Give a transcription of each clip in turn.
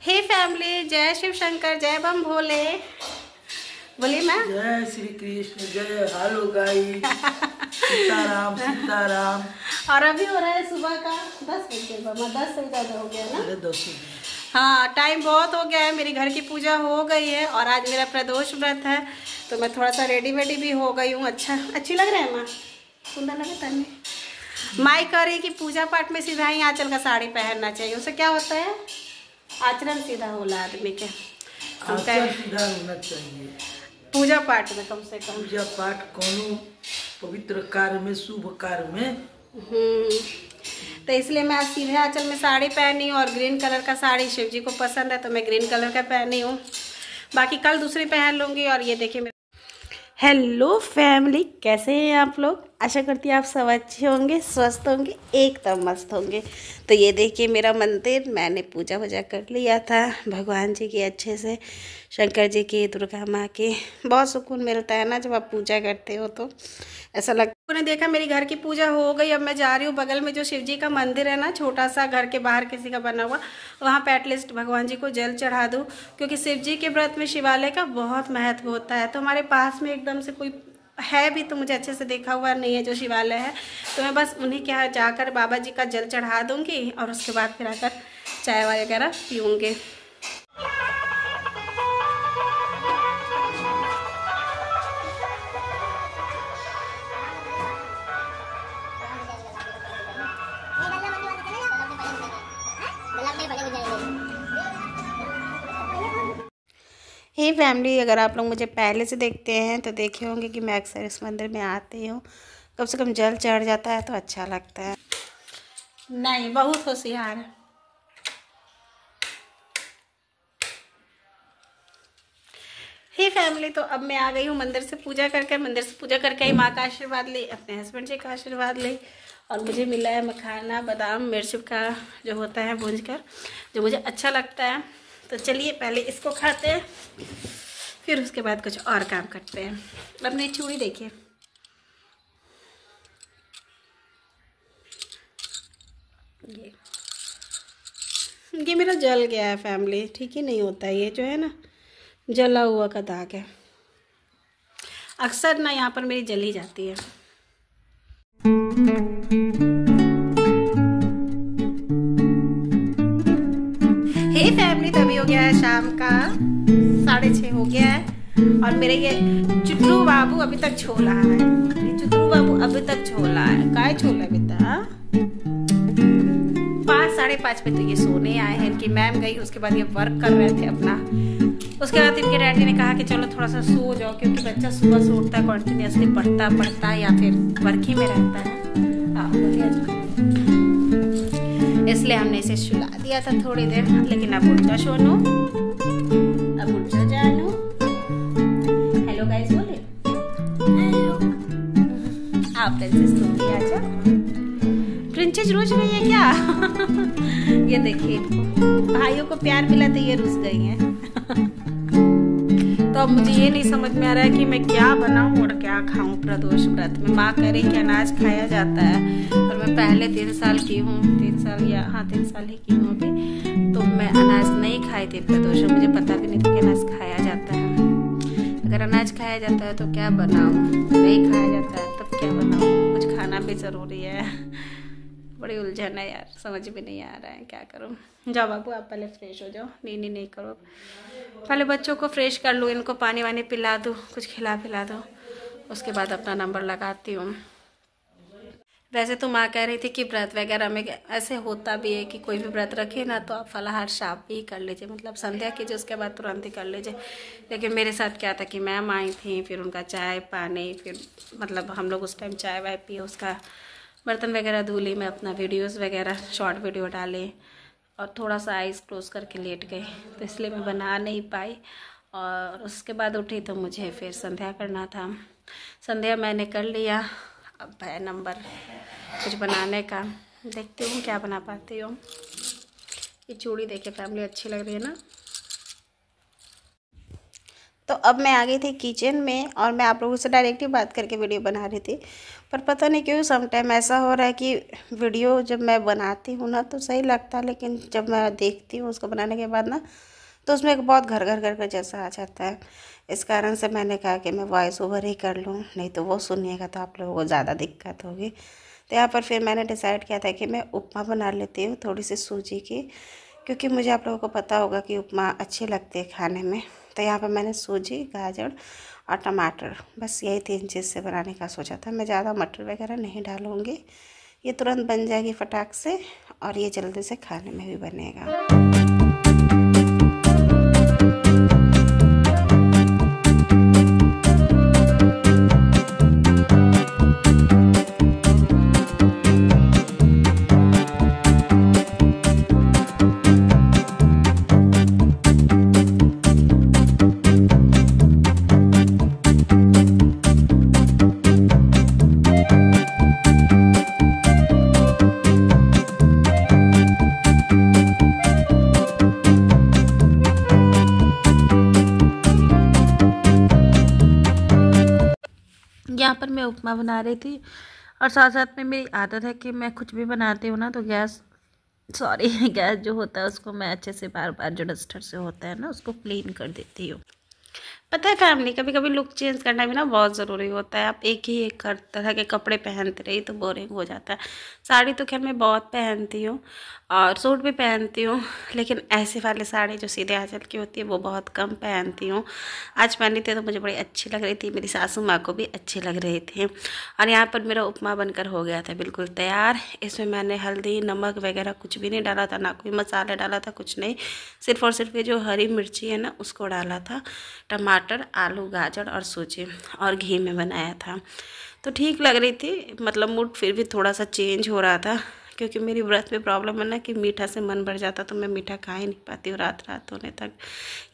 हे family, जय शिव शंकर, जय बम भोले। बोलिए मैम। जय श्री कृष्ण, जय हालो गाइस। सीताराम सीताराम। और अभी हो रहा है सुबह का 10 बजे। मामा 10 से ज़्यादा हो गया ना? 10। हाँ, टाइम बहुत हो गया है। मेरी घर की पूजा हो गई है और आज मेरा प्रदोष व्रत है, तो मैं थोड़ा सा रेडी वेडी भी हो गई हूँ। अच्छी लग रहा है माँ? सुंदर लगा तन्ने। माई कह रही कि पूजा पाठ में सीधा ही आंचल का साड़ी पहनना चाहिए। उससे क्या होता है? आचरण सीधा होला आदमी के। आचरण सीधा होना चाहिए पूजा पाठ में, कम से कम पूजा पाठ कोनो पवित्र कार्य में, शुभ कार्य में। तो इसलिए मैं आज सीधे आंचल में साड़ी पहनी हूँ और ग्रीन कलर का साड़ी शिव जी को पसंद है, तो मैं ग्रीन कलर का पहनी हूँ। बाकी कल दूसरी पहन लूँगी। और ये देखिए हेलो फैमिली, कैसे हैं आप लोग? आशा करती हूँ आप सब अच्छे होंगे, स्वस्थ होंगे, एकदम मस्त होंगे। तो ये देखिए मेरा मंदिर, मैंने पूजा वूजा कर लिया था भगवान जी की अच्छे से, शंकर जी की, दुर्गा माँ की। बहुत सुकून मिलता है ना जब आप पूजा करते हो, तो ऐसा लगता है। उन्होंने देखा मेरी घर की पूजा हो गई। अब मैं जा रही हूँ बगल में जो शिव जी का मंदिर है ना, छोटा सा, घर के बाहर किसी का बना हुआ, वहाँ पे एटलीस्ट भगवान जी को जल चढ़ा दूँ, क्योंकि शिव जी के व्रत में शिवालय का बहुत महत्व होता है। तो हमारे पास में एकदम से कोई है भी, तो मुझे अच्छे से देखा हुआ नहीं है जो शिवालय है, तो मैं बस उन्हीं के यहाँ जाकर बाबा जी का जल चढ़ा दूँगी और उसके बाद फिर आकर चाय वाय वगैरह पीऊँगी। हे फैमिली, अगर आप लोग मुझे पहले से देखते हैं तो देखे होंगे कि मैं अक्सर इस मंदिर में आती हूँ। कम से कम जल चढ़ जाता है तो अच्छा लगता है। नहीं, बहुत होशियार है। हे फैमिली, तो अब मैं आ गई हूँ मंदिर से पूजा करके ही माँ का आशीर्वाद ली, अपने हस्बैंड जी का आशीर्वाद ली। और मुझे मिला है मखाना, बादाम, मिर्च का जो होता है भूंज कर, जो मुझे अच्छा लगता है। तो चलिए पहले इसको खाते हैं, फिर उसके बाद कुछ और काम करते हैं। अपनी चूड़ी देखिए, ये मेरा जल गया है फैमिली। ठीक ही नहीं होता है ये, जो है ना, जला हुआ का दाग है। अक्सर ना यहाँ पर मेरी जल ही जाती है। हे फैमिली, तभी हो गया है शाम का 6:30 हो गया है और मेरे ये चुटरू बाबू अभी तक छो रहा है। चुटरू बाबू अभी तक छो रहा है। काय छोला बेटा? 5, 5:30 पे तो ये सोने आए हैं। इनकी मैम गई, उसके बाद ये वर्क कर रहे थे अपना। उसके बाद इनके डैडी ने कहा कि चलो थोड़ा सा सो जाओ, क्योंकि बच्चा सुबह से उठता है, कॉन्टिन्यूसली पढ़ता है या फिर वर्क ही में रहता है। इसलिए हमने इसे सुला दिया था थोड़ी देर। लेकिन अब उठ जा सोनू, अब उठ जा जानू। हेलो गाइस बोले। हेलो। आप प्रिंसेस तुम भी आ जाओ। प्रिंसेस रोज रही है क्या? ये देखिए, भाइयों को प्यार मिला तो ये रुस गई हैं। तो अब मुझे ये नहीं समझ में आ रहा है कि मैं क्या बनाऊं और क्या खाऊं प्रदोष व्रत में। माँ कह रही कि अनाज खाया जाता है, पर मैं पहले 3 साल की हूँ, 3 साल या हाँ 3 साल ही की हूँ अभी, तो मैं अनाज नहीं खाई थी प्रदोष में। मुझे पता भी नहीं था कि अनाज खाया जाता है। अगर अनाज खाया जाता है तो क्या बनाऊँ, नहीं खाया जाता है तब क्या बनाऊँ? कुछ खाना भी ज़रूरी है। बड़ी उलझन है यार, समझ में नहीं आ रहा है क्या करूँ। जाओ बाबू, आप पहले फ्रेश हो जाओ। नहीं करो, पहले बच्चों को फ्रेश कर लूँ, इनको पानी वानी पिला दूँ, कुछ खिला पिला दो, उसके बाद अपना नंबर लगाती हूँ। वैसे तो माँ कह रही थी कि व्रत वगैरह में ऐसे होता भी है कि कोई भी व्रत रखे ना तो आप फलाहार शाप भी कर लीजिए, मतलब संध्या कीजिए, उसके बाद तुरंत ही कर लीजिए। लेकिन मेरे साथ क्या था कि मैम आई थी, फिर उनका चाय पानी, फिर मतलब हम लोग उस टाइम चाय वाय पिए, उसका बर्तन वगैरह धो ली, मैं अपना वीडियोस वगैरह शॉर्ट वीडियो डाले और थोड़ा सा आइज़ क्लोज करके लेट गई, तो इसलिए मैं बना नहीं पाई। और उसके बाद उठी तो मुझे फिर संध्या करना था। संध्या मैंने कर लिया। अब है नंबर कुछ बनाने का, देखती हूँ क्या बना पाती हूँ। ये चूड़ी देखिए फैमिली, अच्छी लग रही है ना? तो अब मैं आ गई थी किचन में और मैं आप लोगों से डायरेक्टली बात करके वीडियो बना रही थी। पर पता नहीं क्यों समटाइम ऐसा हो रहा है कि वीडियो जब मैं बनाती हूँ ना तो सही लगता है, लेकिन जब मैं देखती हूँ उसको बनाने के बाद ना तो उसमें एक बहुत घर घर घर घर जैसा आ जाता है। इस कारण से मैंने कहा कि मैं वॉइस ओवर ही कर लूँ, नहीं तो वो सुनिएगा तो आप लोगों को ज़्यादा दिक्कत होगी। तो यहाँ पर फिर मैंने डिसाइड किया था कि मैं उपमा बना लेती हूँ थोड़ी सी सूजी की, क्योंकि मुझे आप लोगों को पता होगा कि उपमा अच्छी लगती है खाने में। तो यहाँ पर मैंने सूजी, गाजर और टमाटर, बस यही 3 चीज़ से बनाने का सोचा था। मैं ज़्यादा मटर वगैरह नहीं डालूँगी, ये तुरंत बन जाएगी फटाक से और ये जल्दी से खाने में भी बनेगा। यहाँ पर मैं उपमा बना रही थी और साथ साथ में मेरी आदत है कि मैं कुछ भी बनाती हूँ ना तो गैस जो होता है उसको मैं अच्छे से बार बार जो डस्टर से होता है ना उसको क्लीन कर देती हूँ। पता है फैमिली, कभी कभी लुक चेंज करना भी ना बहुत ज़रूरी होता है। आप एक ही एक तरह के कपड़े पहनते रही तो बोरिंग हो जाता है। साड़ी तो खैर मैं बहुत पहनती हूँ और सूट भी पहनती हूँ, लेकिन ऐसे वाले साड़ी जो सीधे आंचल की होती है वो बहुत कम पहनती हूँ। आज पहनी थी तो मुझे बड़ी अच्छी लग रही थी, मेरी सासू माँ को भी अच्छी लग रही थी। और यहाँ पर मेरा उपमा बनकर हो गया था बिल्कुल तैयार। इसमें मैंने हल्दी, नमक वगैरह कुछ भी नहीं डाला था, ना कोई मसाला डाला था, कुछ नहीं। सिर्फ और सिर्फ ये जो हरी मिर्ची है ना उसको डाला था, टमाटर, आलू, गाजर और सूजी और घी में बनाया था। तो ठीक लग रही थी, मतलब मूड फिर भी थोड़ा सा चेंज हो रहा था, क्योंकि मेरी व्रत में प्रॉब्लम है ना कि मीठा से मन भर जाता, तो मैं मीठा खा ही नहीं पाती हूँ रात रात होने तक।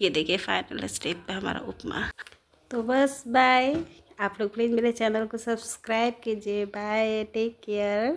ये देखिए फाइनल स्टेप पे हमारा उपमा। तो बस बाय, आप लोग प्लीज़ मेरे चैनल को सब्सक्राइब कीजिए। Bye, take care.